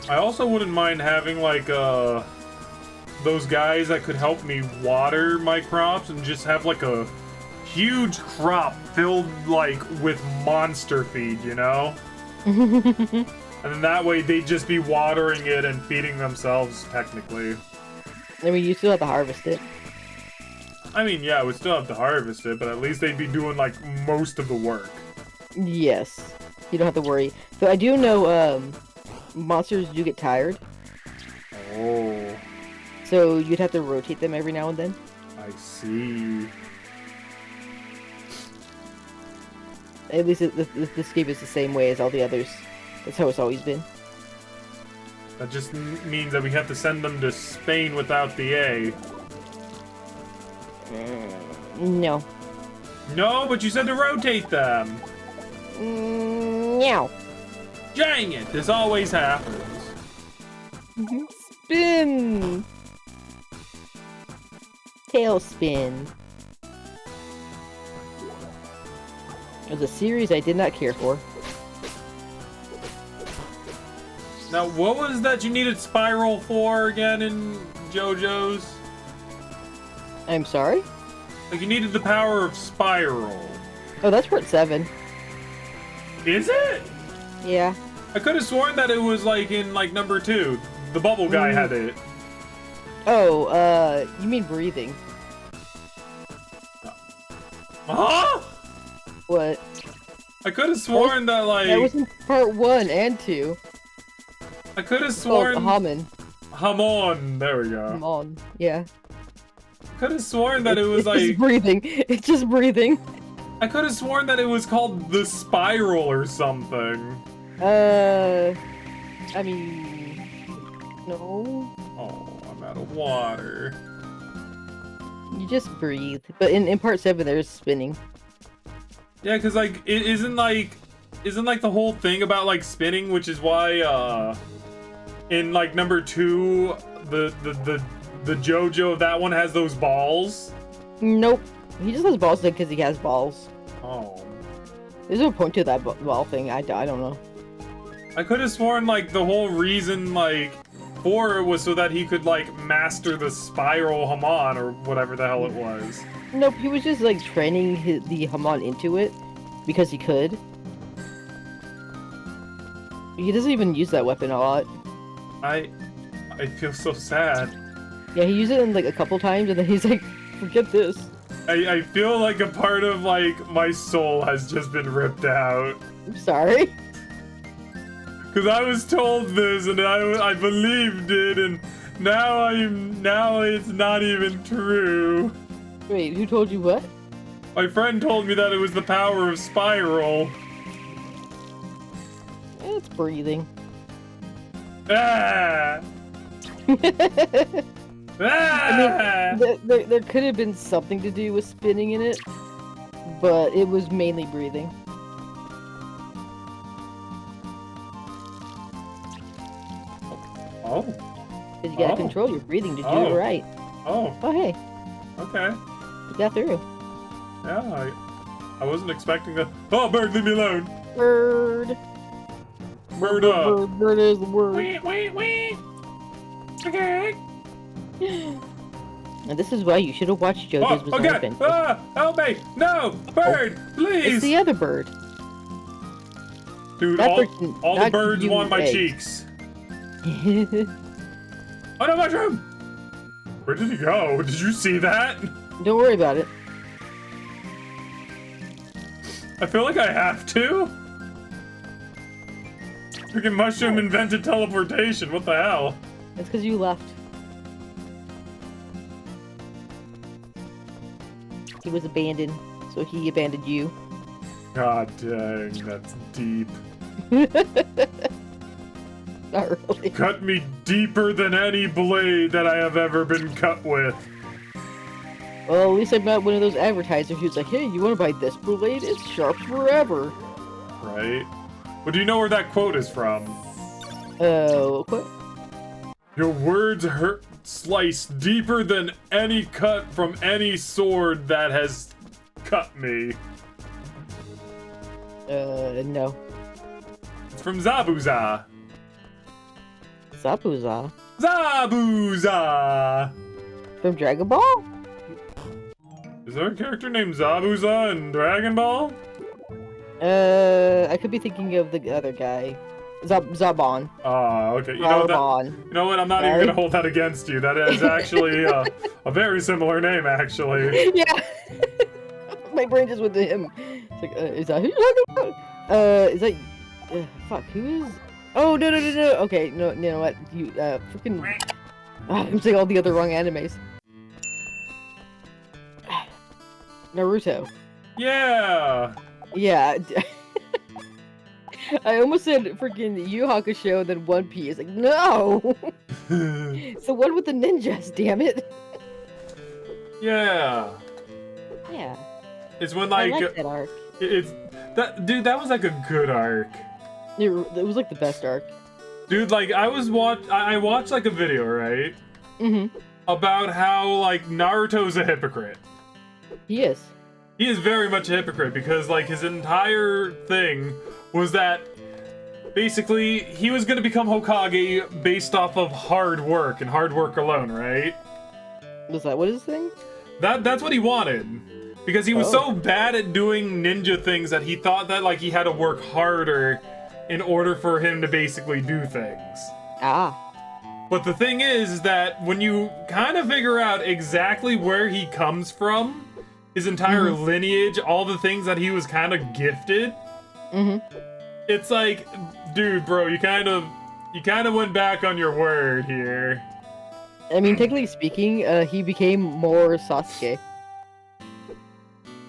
I also wouldn't mind having, like, those guys that could help me water my crops and just have, like, a huge crop filled, like, with monster feed, you know? And then that way they'd just be watering it and feeding themselves, technically. I mean, you still have to harvest it. I mean, yeah, we'd still have to harvest it, but at least they'd be doing, like, most of the work. Yes. You don't have to worry. So I do know, monsters do get tired. Oh. So you'd have to rotate them every now and then. I see. At least this game is the same way as all the others. That's how it's always been. That just means that we have to send them to Spain without the A. No. No, but you said to rotate them. Meow. Dang it, this always happens. Spin! Tailspin. It was a series I did not care for. Now, what was that you needed Spiral for again in JoJo's? I'm sorry? Like, you needed the power of Spiral. Oh, that's part 7. Is it? Yeah. I could have sworn that it was, like, in, like, number 2. The bubble guy had it. Oh, you mean breathing. Huh? What? I could have sworn that, like... That was in part 1 and 2. I could have sworn... Oh, Hamon. Hamon. There we go. Hamon. Yeah. I could have sworn that it was, like... It's breathing. It's just breathing. I could have sworn that it was called the Spiral or something. I mean... No. Oh, I'm out of water. You just breathe. But in part 7, there's spinning. Yeah, because, like, it isn't like the whole thing about, like, spinning, which is why, in, like, number 2, the JoJo, that one has those balls? Nope. He just has balls because he has balls. Oh. There's no point to that ball thing. I don't know. I could have sworn, like, the whole reason, like, for it was so that he could, like, master the Spiral Hamon, or whatever the hell it was. Nope, he was just, like, training the Hamon into it because he could. He doesn't even use that weapon a lot. I feel so sad. Yeah, he used it in, like, a couple times, and then he's like, forget this. I feel like a part of, like, my soul has just been ripped out. I'm sorry. Because I was told this, and I believed it, and now it's not even true. Wait, who told you what? My friend told me that it was the power of Spiral. It's breathing. Ah! Ah! I mean, there could have been something to do with spinning in it, but it was mainly breathing. Oh. Because you gotta control your breathing to do it right. Oh. Oh, hey. Okay. You got through. Yeah, I wasn't expecting that. Oh, bird, leave me alone. Bird. Bird up. Bird is the word. Wee. Okay. And this is why you should have watched JoJo's Bizarre Adventure. Ah, help me! No! Bird! Please! It's the other bird. Dude, That all the not birds you want my eggs. cheeks. Oh no, mushroom! Where did he go? Did you see that? Don't worry about it. I feel like I have to. Freaking mushroom invented teleportation. What the hell? It's because you left. He was abandoned, so he abandoned you. God dang, that's deep. Not really. Cut me deeper than any blade that I have ever been cut with. Well, at least I'm not one of those advertisers who's like, hey, you want to buy this blade? It's sharp forever. Right? But do you know where that quote is from? What? Your words hurt slice deeper than any cut from any sword that has cut me. No. It's from Zabuza. Zabuza. Zabuza! From Dragon Ball? Is there a character named Zabuza in Dragon Ball? I could be thinking of the other guy. Zabon. Okay. You know what? I'm not even gonna hold that against you. That is actually a very similar name, actually. Yeah. My brain just went to him. It's like, is that who you're talking about? Is that? Fuck. Who is? Oh no. Okay, no. You know what? You freaking. I'm saying all the other wrong animes. Naruto. Yeah. Yeah. I almost said freaking Yu Hakusho, then One Piece. Like, no! It's the one with the ninjas, damn it! Yeah. Yeah. It's when, like... I like that arc. Dude, that was, like, a good arc. It was, like, the best arc. Dude, like, I watched, like, a video, right? Mm-hmm. About how, like, Naruto's a hypocrite. He is. He is very much a hypocrite because, like, his entire thing was that basically he was going to become Hokage based off of hard work and hard work alone, right? Was that what his thing? That's what he wanted. Because he was so bad at doing ninja things that he thought that, like, he had to work harder in order for him to basically do things. Ah. But the thing is that when you kind of figure out exactly where he comes from, his entire lineage, all the things that he was kind of gifted, it's like, dude, bro, you kind of went back on your word here. I mean, technically speaking, he became more Sasuke.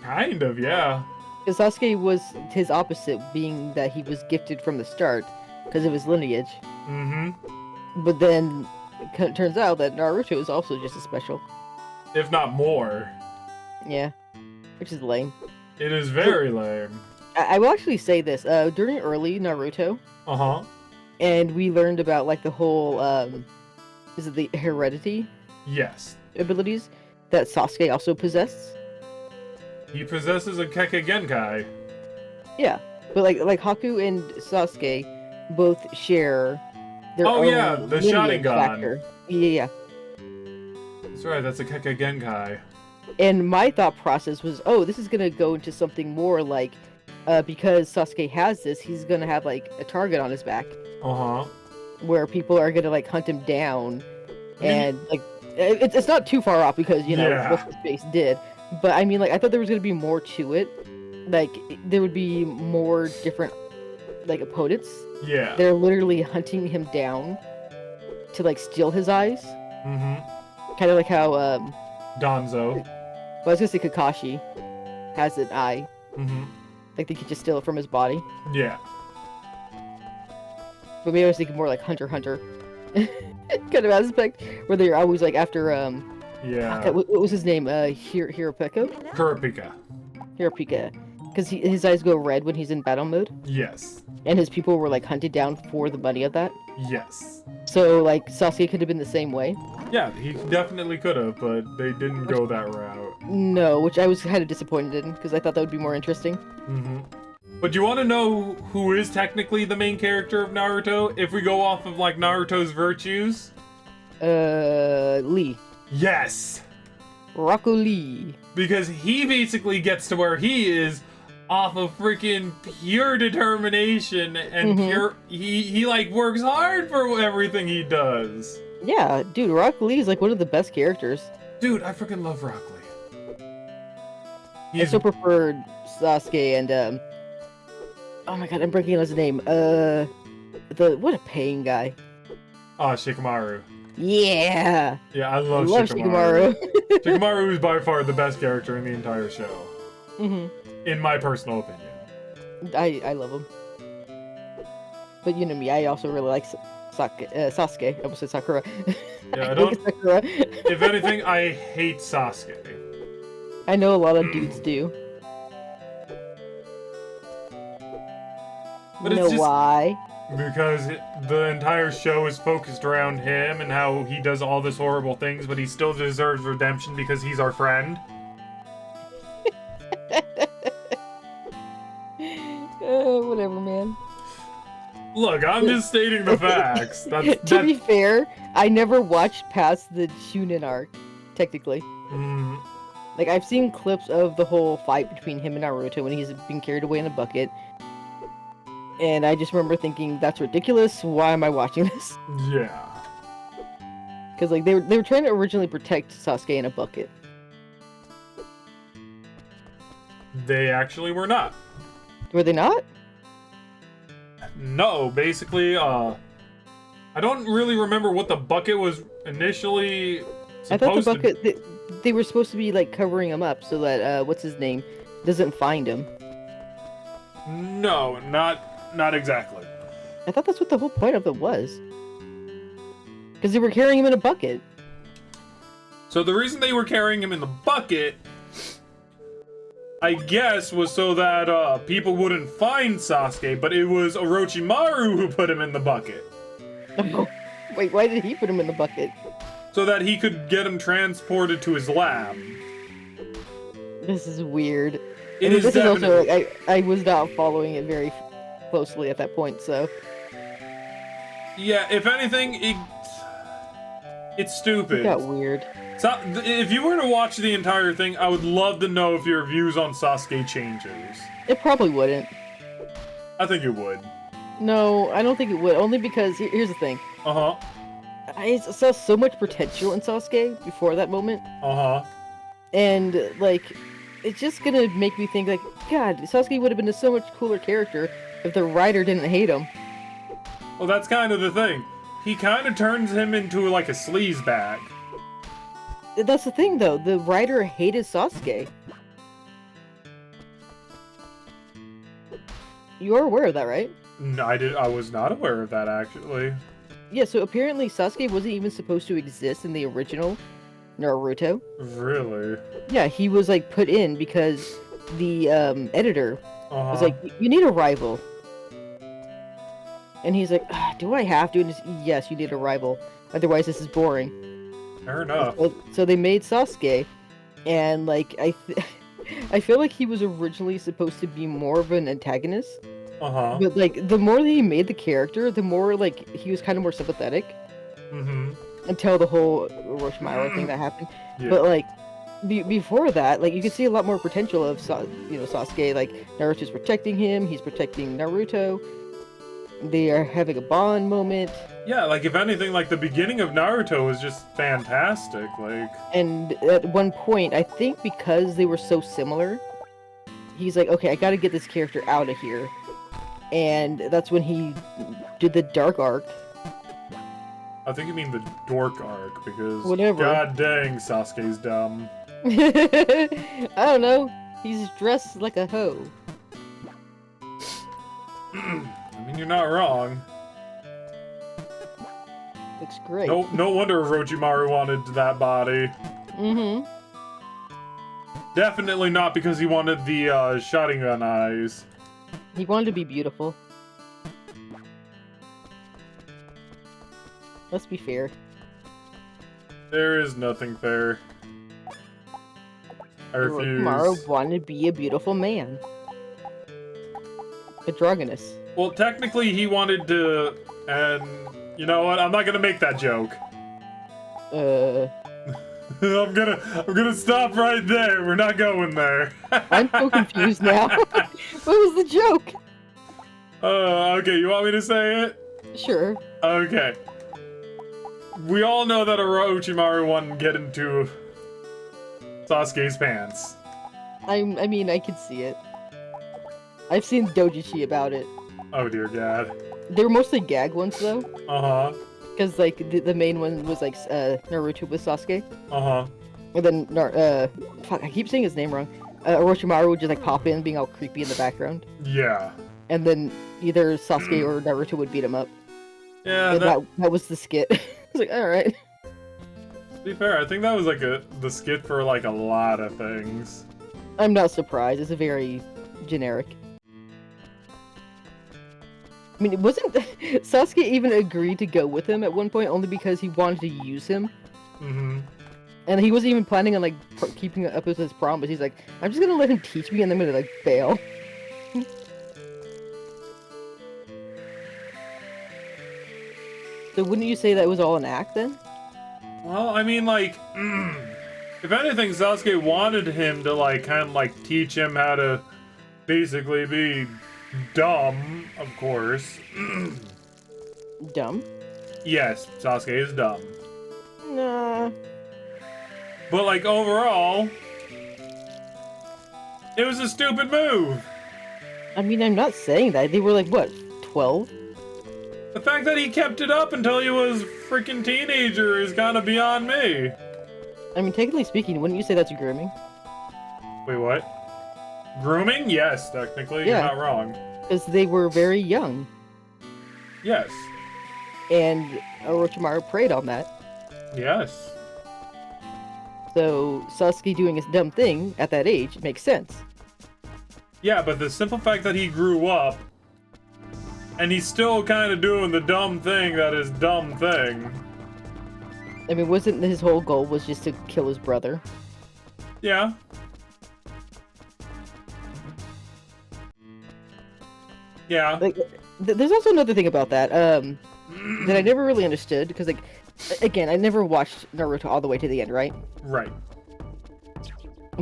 Kind of, yeah. Because Sasuke was his opposite, being that he was gifted from the start because of his lineage. But then it turns out that Naruto is also just as special. If not more. Yeah. Which is lame. It is very lame. I will actually say this. During early Naruto, and we learned about, like, the whole, is it the heredity? Yes. Abilities that Sasuke also possessed. He possesses a Kekkei Genkai. Yeah. But, like Haku and Sasuke both share their own the Sharingan factor. Yeah. That's right, that's a Kekkei Genkai. And my thought process was, oh, this is gonna go into something more like, because Sasuke has this, he's gonna have, like, a target on his back. Where people are gonna, like, hunt him down. And, like, it's not too far off because, you know, what's his face did. But, I mean, like, I thought there was gonna be more to it. Like, there would be more different, like, opponents. Yeah. They're literally hunting him down to, like, steal his eyes. Kind of like how, Danzo. Well, I was gonna say Kakashi has an eye. Like they could just steal it from his body. Yeah. But maybe I was thinking more like Hunter x Hunter kind of aspect, where they're always like after what was his name? Hiropika? Hiropika. Because his eyes go red when he's in battle mode. Yes. And his people were like hunted down for the money of that. Yes. So like Sasuke could have been the same way. Yeah, he definitely could have, but they didn't go that route. No, which I was kind of disappointed in, because I thought that would be more interesting. But do you want to know who is technically the main character of Naruto, if we go off of, like, Naruto's virtues? Lee. Yes! Rocco Lee. Because he basically gets to where he is off of freaking pure determination and pure... He, like, works hard for everything he does. Yeah, dude, Rock Lee is like one of the best characters. Dude, I freaking love Rock Lee. I still preferred Sasuke and oh my god, I'm breaking on his name. What a pain guy. Oh, Shikamaru. Yeah. Yeah, I love Shikamaru. Shikamaru is by far the best character in the entire show. In my personal opinion. I love him. But you know me, I also really like Sasuke. I almost said Sakura. Yeah, I don't. Sakura. If anything, I hate Sasuke. I know a lot of dudes do. But you know why? Because the entire show is focused around him and how he does all this horrible things, but he still deserves redemption because he's our friend. Whatever, man. Look, I'm just stating the facts. To be fair, I never watched past the Shunin arc, technically. Like, I've seen clips of the whole fight between him and Naruto when he's being carried away in a bucket. And I just remember thinking, that's ridiculous, why am I watching this? Yeah. Because, like, they were trying to originally protect Sasuke in a bucket. They actually were not. Were they not? No, basically, I don't really remember what the bucket was initially supposed I thought the bucket, they were supposed to be, like, covering him up so that, what's his name, doesn't find him. No, not exactly. I thought that's what the whole point of it was. Because they were carrying him in a bucket. So the reason they were carrying him in the bucket, I guess, was so that people wouldn't find Sasuke, but it was Orochimaru who put him in the bucket. Oh, wait, why did he put him in the bucket? So that he could get him transported to his lab. This is weird. This is also, like, I was not following it very closely at that point, so... Yeah, if anything, it's stupid. It got weird. So, if you were to watch the entire thing, I would love to know if your views on Sasuke changes. It probably wouldn't. I think it would. No, I don't think it would. Only because, here's the thing. Uh-huh. I saw so much potential in Sasuke before that moment. Uh-huh. And, like, it's just gonna make me think, like, God, Sasuke would have been a so much cooler character if the writer didn't hate him. Well, that's kind of the thing. He kind of turns him into, like, a sleazebag. That's the thing, though. The writer hated Sasuke. You are aware of that, right? No, I was not aware of that, actually. Yeah, so apparently Sasuke wasn't even supposed to exist in the original Naruto. Really? Yeah, he was, like, put in because the editor was like, you need a rival. And he's like, do I have to? And yes, you need a rival. Otherwise, this is boring. Fair enough. So they made Sasuke, and, like, I feel like he was originally supposed to be more of an antagonist. Uh-huh. But, like, the more that he made the character, the more, like, he was kind of more sympathetic. Mm-hmm. Until the whole Orochimaru thing that happened. Yeah. But, like, before that, like, you can see a lot more potential of, Sasuke. Like, Naruto's protecting him, he's protecting Naruto. They are having a bond moment. Yeah, like, if anything, like, the beginning of Naruto was just fantastic, like... And at one point, I think because they were so similar, he's like, okay, I gotta get this character out of here. And that's when he did the Dark Arc. I think you mean the Dork arc, because... Whatever. God dang, Sasuke's dumb. I don't know. He's dressed like a hoe. I mean, you're not wrong. Looks great. No wonder Orochimaru wanted that body. Mm-hmm. Definitely not because he wanted the Sharingan eyes. He wanted to be beautiful. Let's be fair. There is nothing fair. I refuse. Orochimaru wanted to be a beautiful man. Androgynous. Well, technically he wanted to, and you know what? I'm not gonna make that joke. I'm gonna stop right there. We're not going there. I'm so confused now. What was the joke? Okay, you want me to say it? Sure. Okay. We all know that Orochimaru wanted to get into Sasuke's pants. I mean, I can see it. I've seen doujinshi about it. Oh dear God. They were mostly gag ones, though. Uh-huh. Because, like, the main one was, like, Naruto with Sasuke. Uh-huh. And then, fuck, I keep saying his name wrong. Orochimaru would just, like, pop in, being all creepy in the background. Yeah. And then either Sasuke or Naruto would beat him up. Yeah, and that was the skit. I was like, alright. To be fair, I think that was, like, the skit for, like, a lot of things. I'm not surprised. It's very generic. I mean, it wasn't... Sasuke even agreed to go with him at one point, only because he wanted to use him. Mm-hmm. And he wasn't even planning on, like, keeping up with his promise. He's like, I'm just gonna let him teach me, and then I'm gonna, like, bail. So wouldn't you say that was all an act then? Well, I mean, like, if anything, Sasuke wanted him to, like, kind of, like, teach him how to basically be dumb, of course. Dumb? Yes, Sasuke is dumb. Nah. But, like, overall, it was a stupid move. I mean, I'm not saying that. They were like, what, 12? The fact that he kept it up until he was a freaking teenager is kind of beyond me. I mean, technically speaking, wouldn't you say that's grooming? Wait, what? Grooming? Yes, technically, yeah. You're not wrong. Because they were very young. Yes. And Orochimaru preyed on that. Yes. So, Sasuke doing his dumb thing at that age makes sense. Yeah, but the simple fact that he grew up, and he's still kind of doing the dumb thing that is dumb thing. I mean, wasn't his whole goal was just to kill his brother? Yeah. Yeah. Like, there's also another thing about that, that I never really understood, because, like, again, I never watched Naruto all the way to the end, right? Right.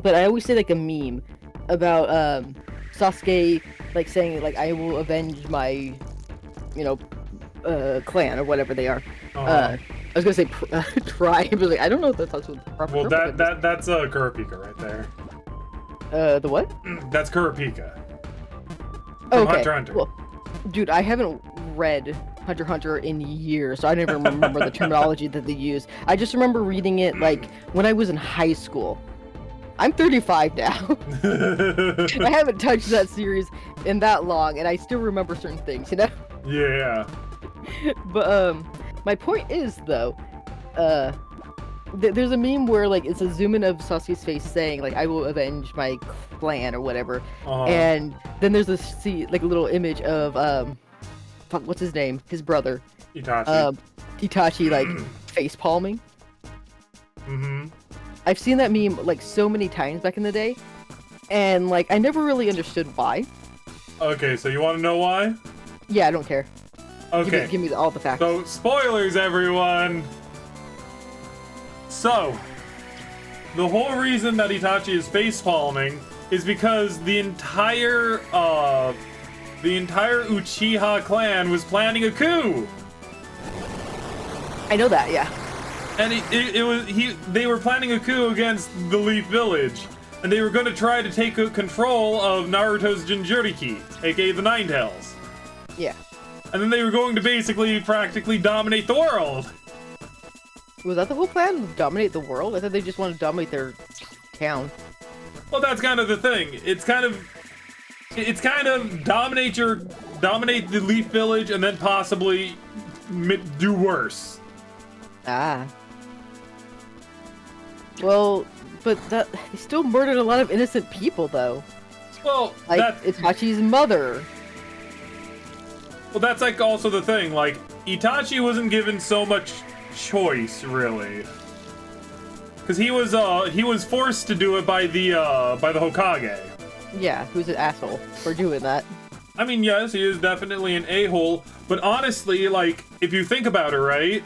But I always say, like, a meme about, Sasuke, like, saying, like, I will avenge my, you know, clan, or whatever they are. I was gonna say tribe, but like, I don't know if that's also the proper Well, that's Kurapika right there. The what? That's Kurapika. Oh, okay. Hunter x Hunter. Well, dude, I haven't read Hunter x Hunter in years, so I don't even remember the terminology that they use. I just remember reading it, like, when I was in high school. I'm 35 now. I haven't touched that series in that long, and I still remember certain things, you know? Yeah. But, my point is, though, there's a meme where, like, it's a zoom in of Sasuke's face saying, like, I will avenge my clan, or whatever. And then there's this, like, a little image of, fuck, what's his name? His brother. Itachi. Itachi, like, face palming. Mm-hmm. I've seen that meme, like, so many times back in the day, and, like, I never really understood why. Okay, so you want to know why? Yeah, I don't care. Okay. Give me all the facts. So, spoilers, everyone! So, the whole reason that Itachi is face-palming is because the entire Uchiha clan was planning a coup! I know that, yeah. And they were planning a coup against the Leaf Village, and they were going to try to take control of Naruto's Jinchuriki, aka the Nine Tails. Yeah. And then they were going to basically practically dominate the world. Was that the whole plan? Dominate the world? I thought they just wanted to dominate their town. Well, that's kind of the thing. It's kind of dominate the Leaf Village and then possibly do worse. Ah. Well, but they still murdered a lot of innocent people, though. Well, like Itachi's mother. Well, that's like also the thing. Like, Itachi wasn't given so much choice, really, because he was forced to do it by the Hokage. Yeah, who's an asshole for doing that? I mean, yes, he is definitely an a-hole, but honestly, like, if you think about it, right?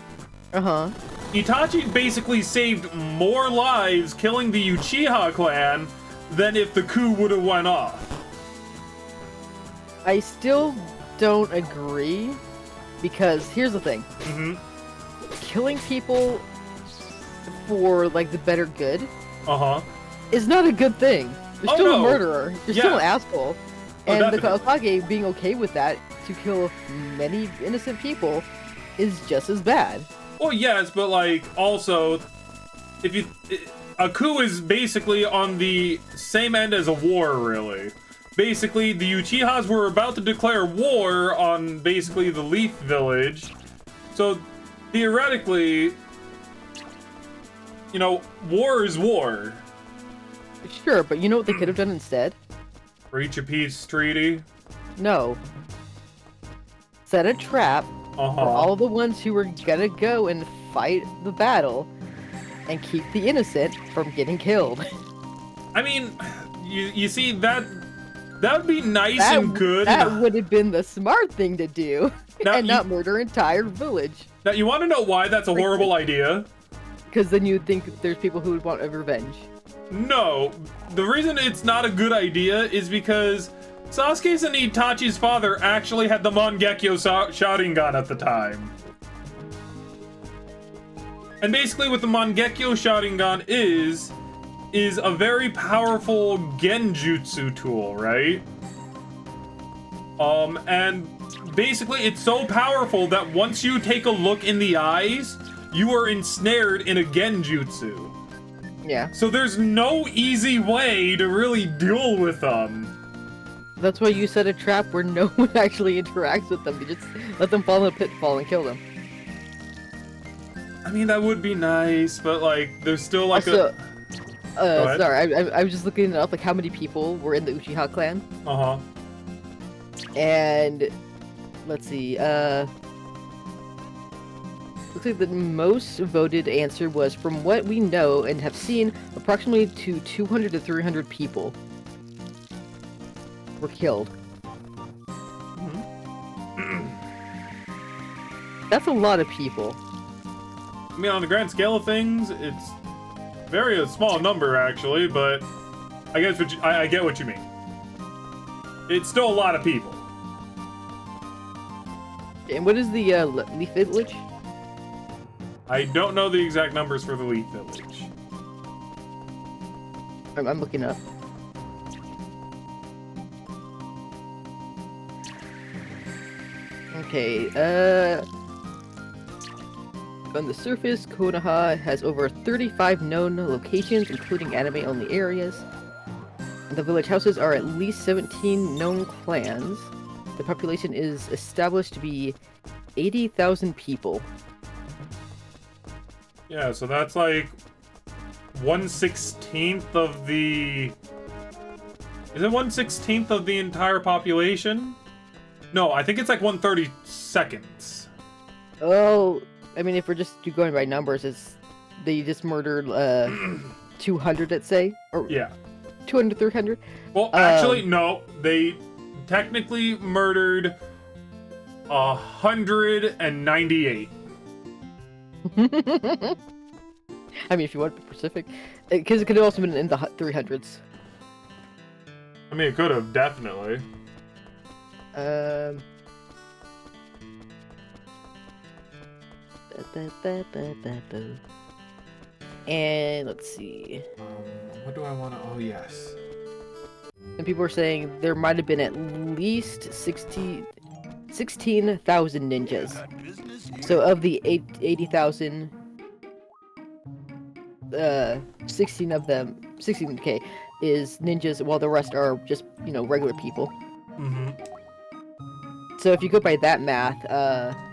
Itachi basically saved more lives killing the Uchiha clan than if the coup would have went off. I still don't agree, because here's the thing. Killing people for, like, the better good is not a good thing. You're still a murderer. You're still an asshole. And the Hokage being okay with that to kill many innocent people is just as bad. Well, yes, but, like, also, a coup is basically on the same end as a war, really. Basically, the Uchihas were about to declare war on, basically, the Leaf Village. So, theoretically, you know, war is war. Sure, but you know what they could have done instead? Reach a peace treaty? No. Set a trap for all the ones who were gonna go and fight the battle and keep the innocent from getting killed. I mean, you see, that That would be nice and good. That would have been the smart thing to do, now and not murder an entire village. Now, you want to know why that's a horrible idea? Because then you'd think there's people who would want a revenge. No, the reason it's not a good idea is because Sasuke's and Itachi's father actually had the Mangekyo Sharingan at the time. And basically what the Mangekyo Sharingan is a very powerful genjutsu tool, right? And basically it's so powerful that once you take a look in the eyes, you are ensnared in a genjutsu. Yeah. So there's no easy way to really deal with them. That's why you set a trap where no one actually interacts with them. You just let them fall in a pitfall and kill them. I mean, that would be nice, but like, there's still like sorry, I was just looking it up, like how many people were in the Uchiha clan. Uh-huh. And let's see, looks like the most voted answer was, from what we know and have seen, approximately 200 to 300 people were killed. Mm-hmm. That's a lot of people. I mean, on the grand scale of things, it's a small number actually, but I guess I get what you mean. It's still a lot of people. And what is the Leaf Village? I don't know the exact numbers for the Leaf Village. I'm looking up. Okay, on the surface, Konoha has over 35 known locations, including anime-only areas. The village houses are at least 17 known clans. The population is established to be 80,000 people. Yeah, so that's like 1/16 of the... Is it 1/16 of the entire population? No, I think it's like 1/32. Oh, I mean, if we're just going by numbers, they just murdered 200, let's say, or yeah, 200, 300. Well, actually, no, they technically murdered 198. I mean, if you want to be specific, because it could have also been in the 300s. I mean, it could have, definitely. And let's see. What do I want to... Oh, yes. And people are saying there might have been at least 16,000 ninjas. So of the 80,000, 16K is ninjas, while the rest are just, regular people. Mm-hmm. So if you go by that math,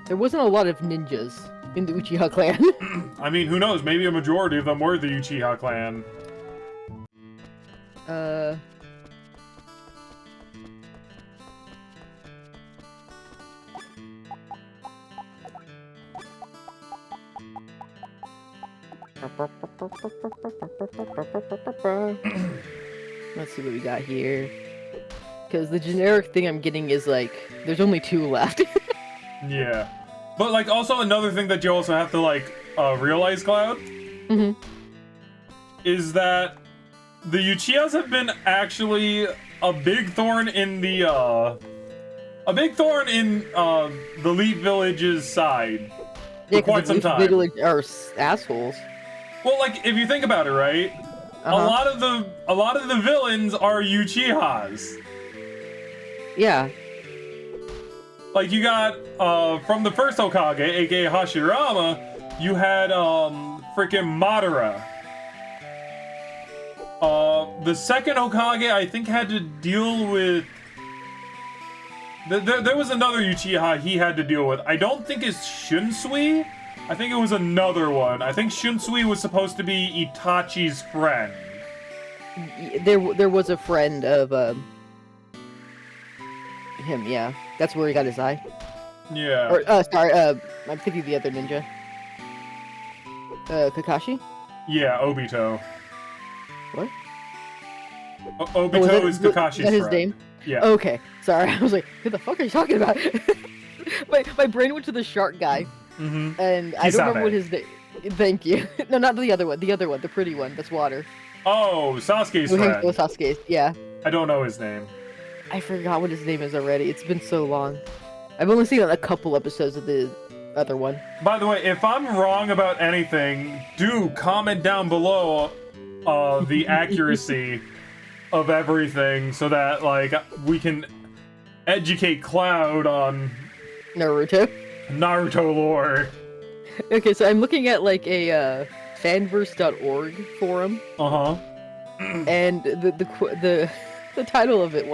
there wasn't a lot of ninjas in the Uchiha clan. I mean, who knows? Maybe a majority of them were the Uchiha clan. Let's see what we got here. Because the generic thing I'm getting is like, there's only 2 left. Yeah. But like, also another thing that you also have to like realize, Cloud, is that the Uchihas have been actually a big thorn in the Leaf Village's side for quite some time. Village are assholes. Well, like, if you think about it, right? A lot of the villains are Uchihas. Yeah. Like, you got, from the first Hokage, aka Hashirama, you had, freaking Madara. The second Hokage, I think, had to deal with... There was another Uchiha he had to deal with. I don't think it's Shunsui. I think it was another one. I think Shunsui was supposed to be Itachi's friend. There was a friend of, him, yeah. That's where he got his eye. Yeah. Or, sorry, I'm thinking of the other ninja. Kakashi? Yeah, Obito. What? Obito is Kakashi's friend. Is that his friend. name? Yeah. Okay, sorry. I was like, who the fuck are you talking about? my brain went to the shark guy. Mm-hmm. And I don't remember what his name. Thank you. No, not the other one. The other one, the pretty one. That's water. Oh, Sasuke's friend. Sasuke's, yeah. I don't know his name. I forgot what his name is already. It's been so long. I've only seen a couple episodes of the other one. By the way, if I'm wrong about anything, do comment down below the accuracy of everything so that, like, we can educate Cloud on Naruto lore. Okay, so I'm looking at, like, a fanverse.org forum. Uh-huh. And the title of it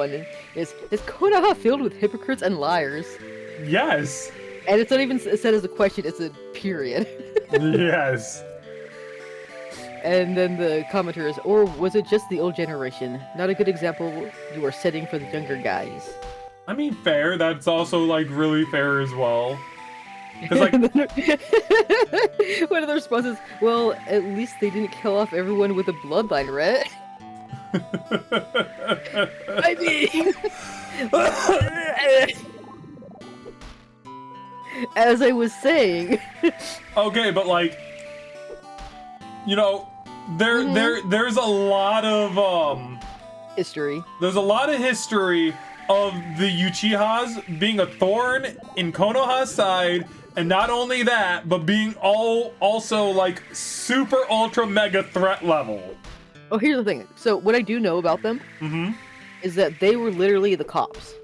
is Konoha filled with hypocrites and liars? Yes. And it's not even said as a question, it's a period. Yes. And then the commenter is, or was it just the old generation? Not a good example you are setting for the younger guys. I mean, fair. That's also, like, really fair as well. Because, like... One of the responses, well, at least they didn't kill off everyone with a bloodline, right? I mean... As I was saying... Okay, but, like... You know, there's a lot of, history. There's a lot of history of the Uchihas being a thorn in Konoha's side, and not only that, but being also, like, super ultra mega threat level. Oh, here's the thing. So, what I do know about them is that they were literally the cops.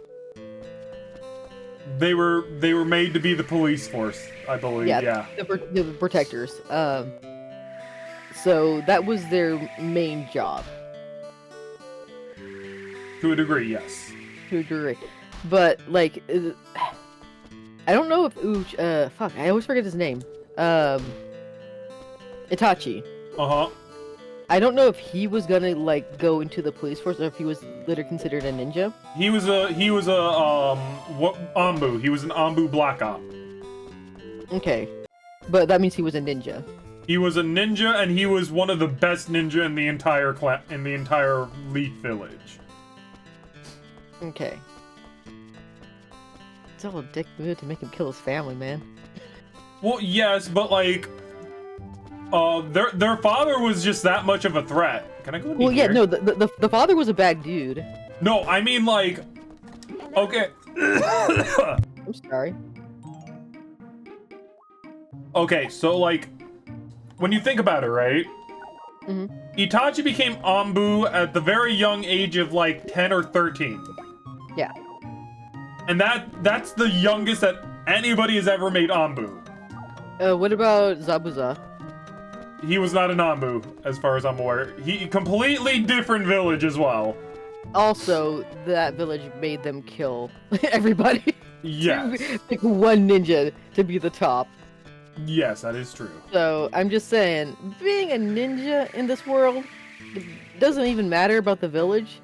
They were made to be the police force, I believe, yeah. The protectors. So that was their main job. To a degree, yes. To a degree. But, like, I don't know if fuck, I always forget his name. Itachi. Uh-huh. I don't know if he was gonna, like, go into the police force or if he was literally considered a ninja. He was a Anbu. He was an Anbu Black Op. Okay. But that means he was a ninja. He was a ninja, and he was one of the best ninja in the entire Leaf Village. Okay. It's all a dick move to make him kill his family, man. Well, yes, but, like, their father was just that much of a threat. Can I go in here? Well, yeah, no, the father was a bad dude. No, I mean, like, okay. I'm sorry. Okay, so, like, when you think about it, right? Itachi became Anbu at the very young age of, like, 10 or 13. Yeah. And that's the youngest that anybody has ever made Anbu. What about Zabuza? He was not an Anbu, as far as I'm aware. He completely different village as well. Also, that village made them kill everybody. Yes. Pick one ninja to be the top. Yes, that is true. So, I'm just saying, being a ninja in this world doesn't even matter about the village.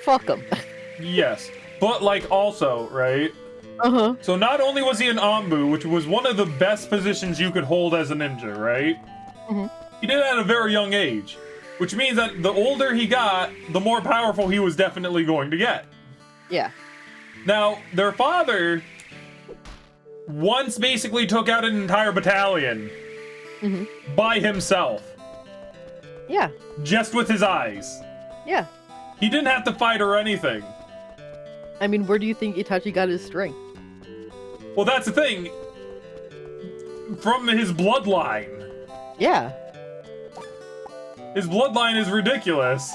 Fuck them. Yes, but, like, also, right? Uh-huh. So not only was he an Anbu, which was one of the best positions you could hold as a ninja, right? He did it at a very young age, which means that the older he got, the more powerful he was definitely going to get. Yeah. Now, their father once basically took out an entire battalion by himself. Yeah. Just with his eyes. Yeah. He didn't have to fight or anything. I mean, where do you think Itachi got his strength? Well, that's the thing. From his bloodline. Yeah. His bloodline is ridiculous.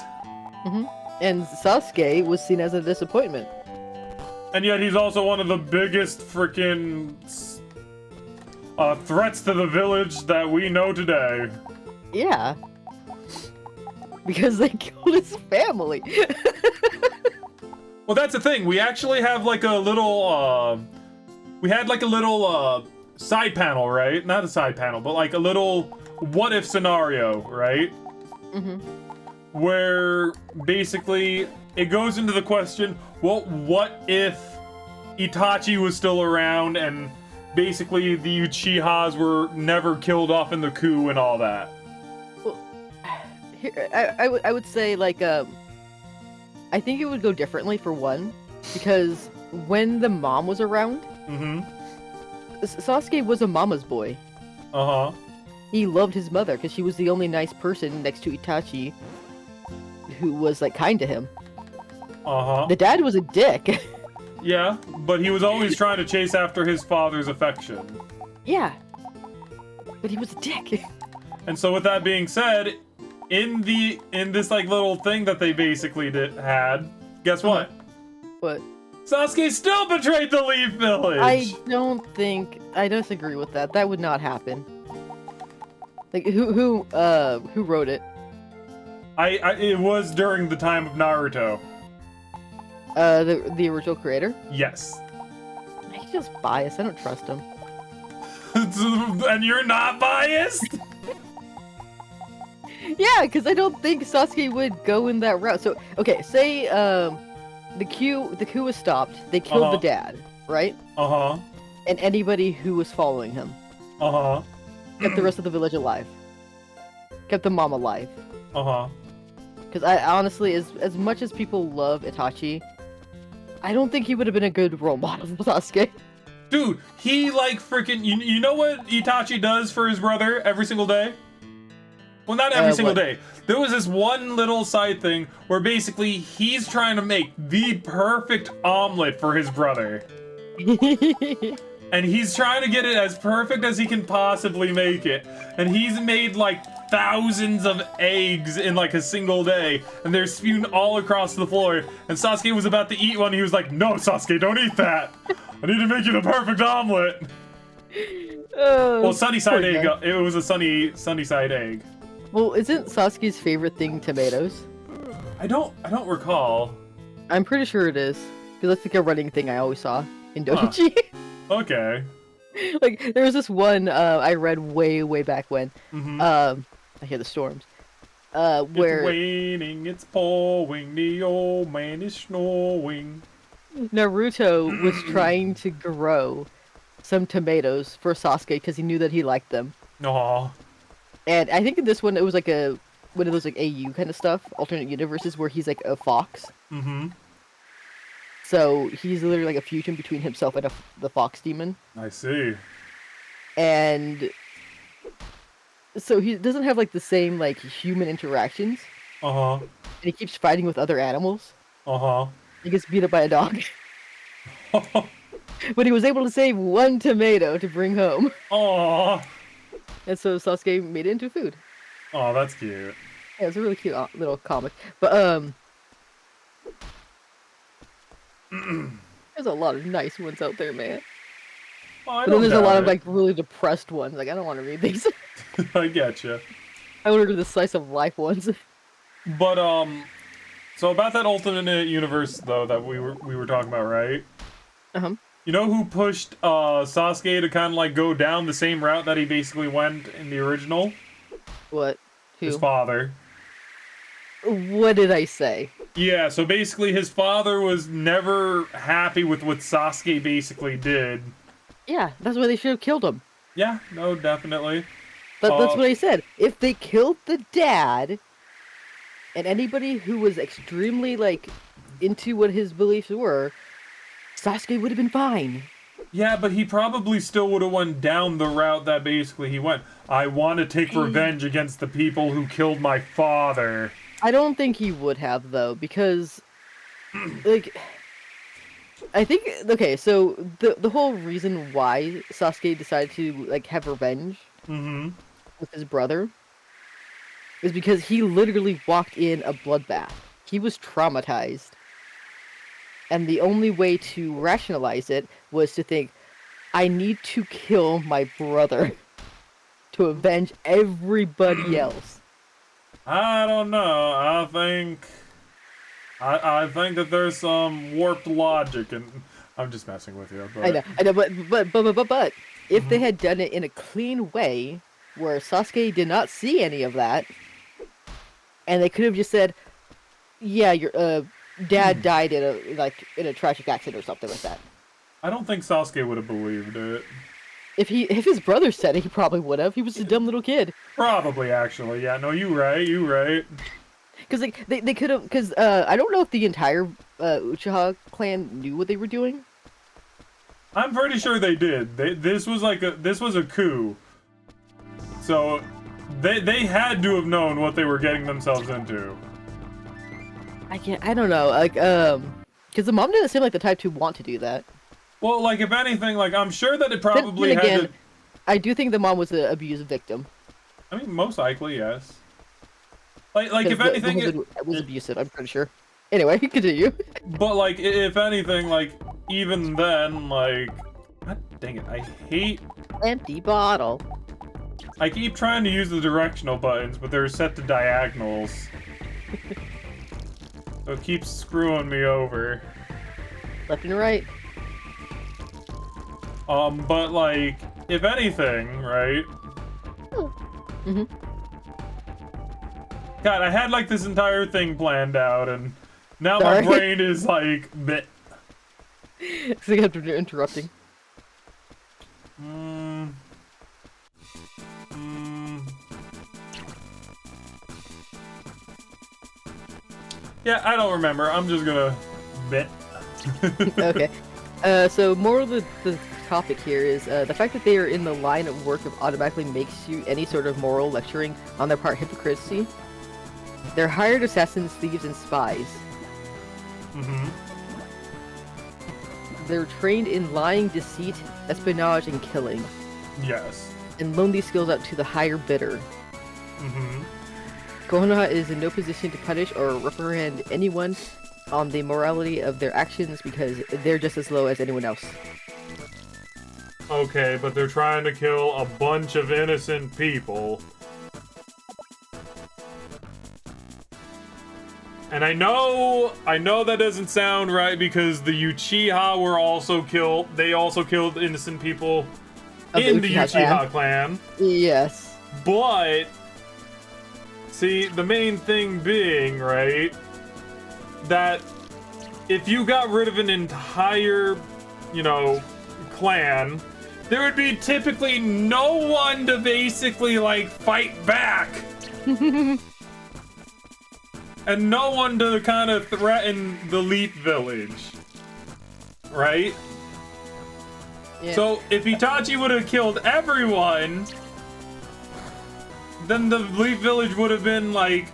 And Sasuke was seen as a disappointment. And yet he's also one of the biggest freaking threats to the village that we know today. Yeah. Because they killed his family. Well, that's the thing. We actually have like a little, we had like a little, side panel, right? Not a side panel, but like a little what-if scenario, right? Where basically it goes into the question, well, what if Itachi was still around and basically the Uchihas were never killed off in the coup and all that? Well, here, I would say, like, I think it would go differently for one, because when the mom was around, Sasuke was a mama's boy. He loved his mother because she was the only nice person next to Itachi who was like kind to him. The dad was a dick. Yeah, but he was always trying to chase after his father's affection. Yeah, but he was a dick. And so with that being said, in this like little thing that they basically had, guess what? What? Sasuke still betrayed the Leaf Village! I disagree with that. That would not happen. Like, who wrote it? It was during the time of Naruto. The original creator? Yes. He's just biased. I don't trust him. And you're not biased? Yeah, because I don't think Sasuke would go in that route. So, okay, say, the coup was stopped. They killed the dad, right? And anybody who was following him. Kept the rest of the village alive. Kept the mom alive. Because I honestly, as much as people love Itachi, I don't think he would have been a good role model for Sasuke. Dude, he like freaking... You know what Itachi does for his brother every single day? Well, not every single day. There was this one little side thing where basically he's trying to make the perfect omelet for his brother. And he's trying to get it as perfect as he can possibly make it. And he's made like thousands of eggs in like a single day. And they're spewed all across the floor. And Sasuke was about to eat one. He was like, no, Sasuke, don't eat that. I need to make you the perfect omelet. Well, sunny side egg. It was a sunny side egg. Well, isn't Sasuke's favorite thing tomatoes? I don't recall. I'm pretty sure it is. Because that's like a running thing I always saw in Doji. Okay. Like, there was this one I read way back when. I hear the storms. Where... It's raining, it's pouring, the old man is snoring. Naruto was trying to grow some tomatoes for Sasuke because he knew that he liked them. Aww. And I think in this one, it was like one of those like AU kind of stuff, alternate universes, where he's like a fox. So he's literally like a fusion between himself and the fox demon. I see. And so he doesn't have like the same like human interactions. And he keeps fighting with other animals. He gets beat up by a dog. But he was able to save one tomato to bring home. And so Sasuke made it into food. Oh, that's cute. Yeah, it's a really cute little comic. But, there's a lot of nice ones out there, man. Well, but then there's a lot of, like, really depressed ones. Like, I don't want to read these. I getcha. I want to read the slice of life ones. But, so about that alternate universe, though, that we were talking about, right? You know who pushed Sasuke to kind of like go down the same route that he basically went in the original? What? Who? His father. What did I say? Yeah, so basically his father was never happy with what Sasuke basically did. Yeah, that's why they should have killed him. Yeah, no, definitely. But that's what I said. If they killed the dad, and anybody who was extremely, like, into what his beliefs were, Sasuke would have been fine. Yeah, but he probably still would have went down the route that basically he went. I want to take revenge against the people who killed my father. I don't think he would have, though, because, like, I think, okay, so the whole reason why Sasuke decided to, like, have revenge with his brother is because he literally walked in a bloodbath. He was traumatized. And the only way to rationalize it was to think, I need to kill my brother to avenge everybody else. I don't know. I think that there's some warped logic, and I'm just messing with you. But... I know, but if they had done it in a clean way, where Sasuke did not see any of that, and they could have just said, yeah, your dad died in a tragic accident or something like that. I don't think Sasuke would have believed it. If his brother said it, he probably would have. He was a dumb little kid. Probably, actually. Yeah, no, you right. Because like they could have, because I don't know if the entire Uchiha clan knew what they were doing. I'm pretty sure they did. This was a coup. So they had to have known what they were getting themselves into. I don't know, like because the mom didn't seem like the type to want to do that. Well, like if anything, like I'm sure that it probably then again, had to... I do think the mom was an abused victim. I mean, most likely, yes. Like if anything, it was abusive. I'm pretty sure. Anyway, continue. But like, if anything, like even then, like, God dang it, I hate empty bottle. I keep trying to use the directional buttons, but they're set to diagonals. So it keeps screwing me over. Left and right. But like, if anything, right? Mm-hmm. God, I had like this entire thing planned out, and now my brain is like, bleh. So you have to be interrupting. Yeah, I don't remember. I'm just gonna bet. Okay. So moral of the topic here is the fact that they are in the line of work of automatically makes you any sort of moral lecturing on their part hypocrisy. They're hired assassins, thieves, and spies. Mm-hmm. They're trained in lying, deceit, espionage, and killing. Yes. And loan these skills out to the higher bidder. Mm-hmm. Konoha is in no position to punish or reprimand anyone on the morality of their actions because they're just as low as anyone else. Okay, but they're trying to kill a bunch of innocent people. And I know that doesn't sound right because the Uchiha were also killed. They also killed innocent people in the Uchiha clan. Yes. But, see, the main thing being, right, that if you got rid of an entire, you know, clan, there would be typically no one to basically, like, fight back. And no one to kind of threaten the Leaf Village. Right? Yeah. So, if Itachi would have killed everyone, then the Leaf Village would have been, like,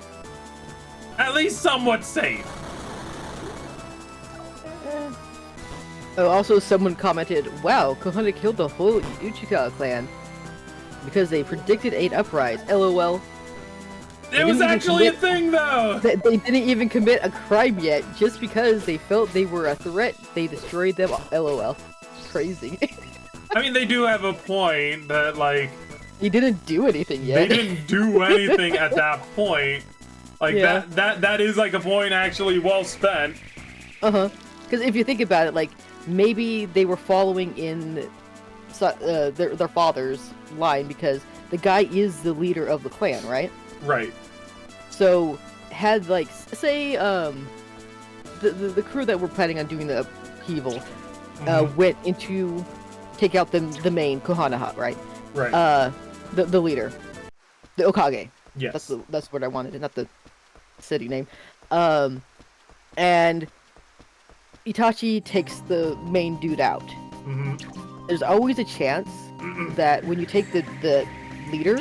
at least somewhat safe. Oh, also someone commented, wow, Konoha killed the whole Uchiha clan because they predicted 8 uprisings. LOL. It was actually a thing, though! They didn't even commit a crime yet. Just because they felt they were a threat, they destroyed them. LOL. Crazy. I mean, they do have a point that, like... He didn't do anything yet. They didn't do anything at that point. Like, yeah. that is, like, a point actually well spent. Uh-huh. Because if you think about it, like, maybe they were following in their father's line because the guy is the leader of the clan, right? Right. So, had, like, say, the crew that were planning on doing the upheaval went into take out the main Konoha, right? Right. The leader. The Okage. Yes. That's what I wanted, not the city name. And Itachi takes the main dude out. Mm-hmm. There's always a chance that when you take the leader,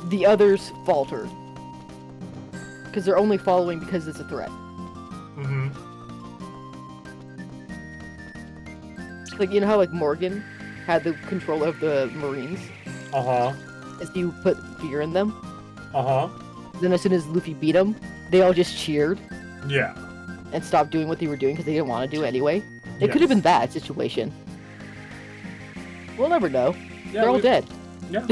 the others falter. Because they're only following because it's a threat. Mm-hmm. Like, you know how, like, Morgan had the control of the Marines? Uh-huh. As you put fear in them? Uh-huh. Then as soon as Luffy beat him, they all just cheered. Yeah. And stopped doing what they were doing because they didn't want to do it anyway. It could have been that situation. We'll never know. Yeah, they're all dead. Yeah.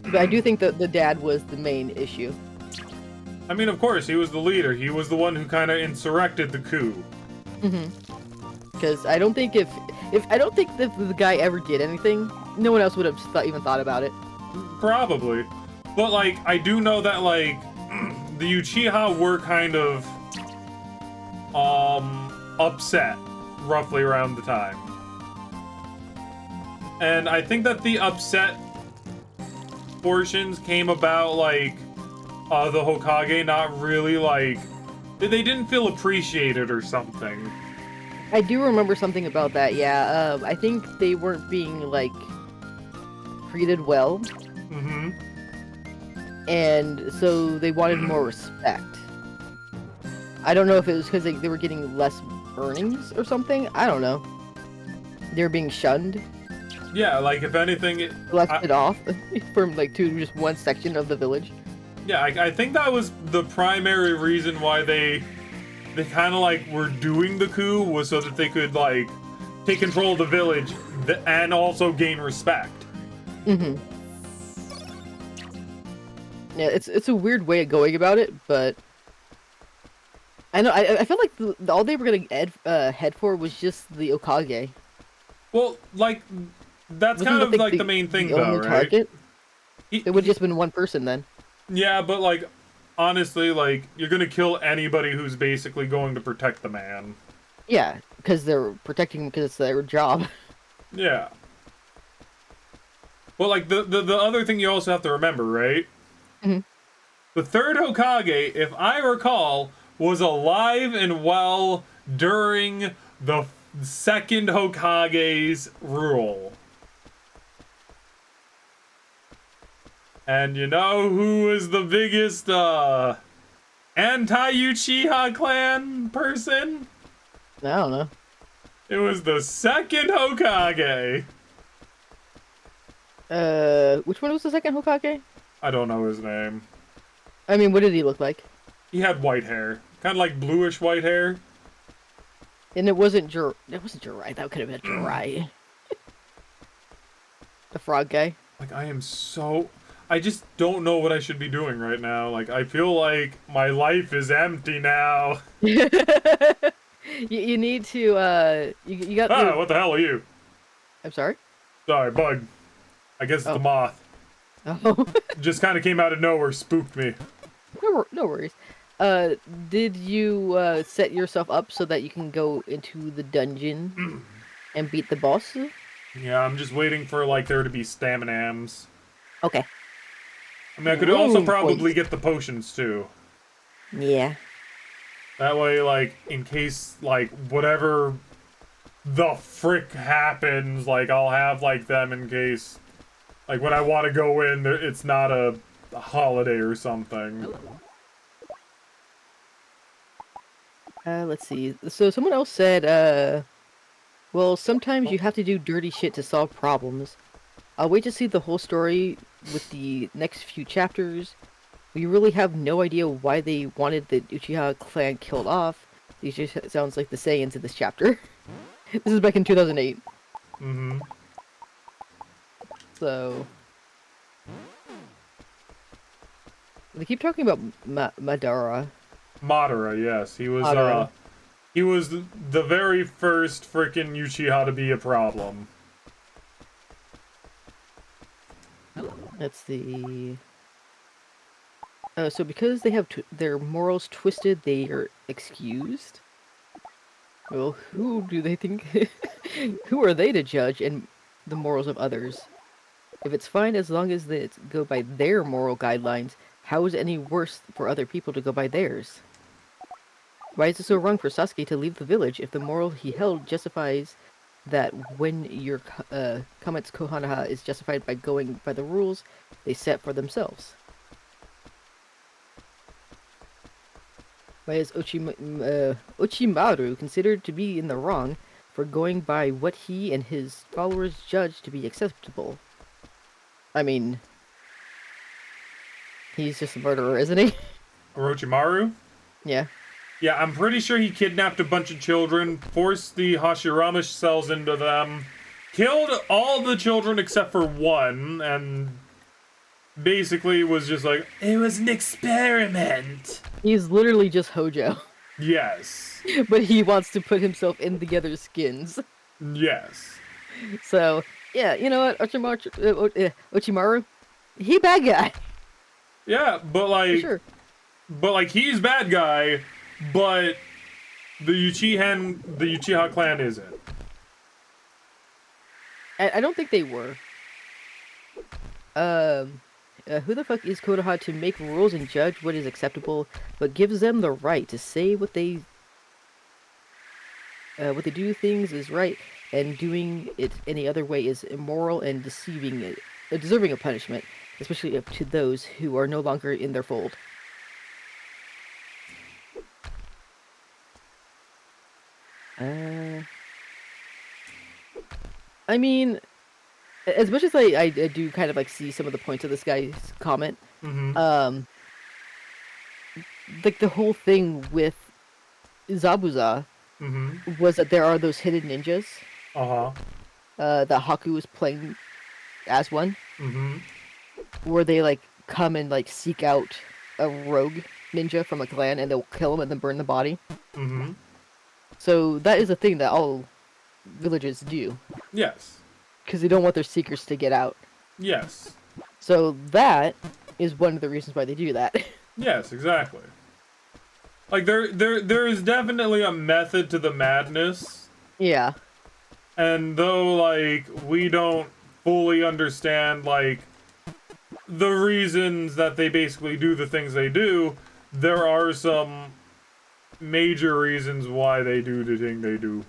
But I do think that the dad was the main issue. I mean, of course, he was the leader. He was the one who kind of insurrected the coup. Because I don't think if the guy ever did anything, no one else would have even thought about it. Probably. But, like, I do know that, like, the Uchiha were kind of, upset roughly around the time. And I think that the upset portions came about, like, the Hokage not really, like, they didn't feel appreciated or something. I do remember something about that, yeah. I think they weren't being, like, treated well. Mm-hmm. And so they wanted more respect. I don't know if it was because they were getting less earnings or something. I don't know. They were being shunned. Yeah, like, if anything... Left off from, like, to just one section of the village. Yeah, I think that was the primary reason why they kind of, like, were doing the coup, was so that they could, like, take control of the village and also gain respect. Mm-hmm. Yeah, it's a weird way of going about it, but I know I felt like all they were gonna head for was just the Hokage. Well, like, that's Wasn't kind of, like, the the main thing, the though, only right? Target? It would just been one person then. Yeah, but, like, honestly, like, you're gonna kill anybody who's basically going to protect the man. Yeah, because they're protecting him because it's their job. Yeah. Well, like, the other thing you also have to remember, right? Mm-hmm. The third Hokage, if I recall, was alive and well during the second Hokage's rule. And you know who was the biggest, anti-Uchiha clan person? I don't know. It was the second Hokage. Which one was the second Hokage? I don't know his name. I mean, what did he look like? He had white hair. Kind of like bluish white hair. And it wasn't Jirai. That could have been Jirai. The frog guy. Like, I just don't know what I should be doing right now. Like, I feel like my life is empty now. You need to, you got... Ah, what the hell are you? I'm sorry? Sorry, bug. I guess it's the moth. Oh. Just kind of came out of nowhere, spooked me. No worries. Did you, set yourself up so that you can go into the dungeon and beat the boss? Yeah, I'm just waiting for, like, there to be staminams. Okay. I mean, I could also probably get the potions, too. Yeah. That way, like, in case, like, whatever the frick happens, like, I'll have, like, them in case, like, when I want to go in, it's not a holiday or something. Let's see. So someone else said, well, sometimes you have to do dirty shit to solve problems. I'll wait to see the whole story with the next few chapters. We really have no idea why they wanted the Uchiha clan killed off. These just sounds like the Saiyans in this chapter. This is back in 2008. Mm-hmm. So... They keep talking about Madara. Madara, yes. He was the very first frickin' Uchiha to be a problem. Let's see... so because they have their morals twisted, they are excused? Well, who do they think... who are they to judge and the morals of others? If it's fine as long as they go by their moral guidelines, how is it any worse for other people to go by theirs? Why is it so wrong for Sasuke to leave the village if the moral he held justifies that when your Kametsu Konoha is justified by going by the rules they set for themselves? Why is Orochimaru considered to be in the wrong for going by what he and his followers judge to be acceptable? I mean, he's just a murderer, isn't he? Orochimaru? Yeah. Yeah, I'm pretty sure he kidnapped a bunch of children, forced the Hashirama cells into them, killed all the children except for one, and basically was just like, it was an experiment. He's literally just Hojo. Yes. But he wants to put himself in the other skins. Yes. So, yeah, you know what, Orochimaru, he bad guy. Yeah, but like, For sure. He's bad guy, but the Uchiha clan isn't. I don't think they were. Who the fuck is Konoha to make rules and judge what is acceptable, but gives them the right to say what they do things is right, and doing it any other way is immoral and deserving of punishment, especially to those who are no longer in their fold. I mean, as much as I do kind of like see some of the points of this guy's comment, like the whole thing with Zabuza was that there are those hidden ninjas. That Haku was playing as one. Where they like come and like seek out a rogue ninja from a clan and they'll kill him and then burn the body. So that is a thing that all villages do. Yes. Because they don't want their seekers to get out. Yes. So that is one of the reasons why they do that. Yes, exactly. Like there is definitely a method to the madness. Yeah. And though like we don't fully understand like the reasons that they basically do the things they do, there are some major reasons why they do the thing they do.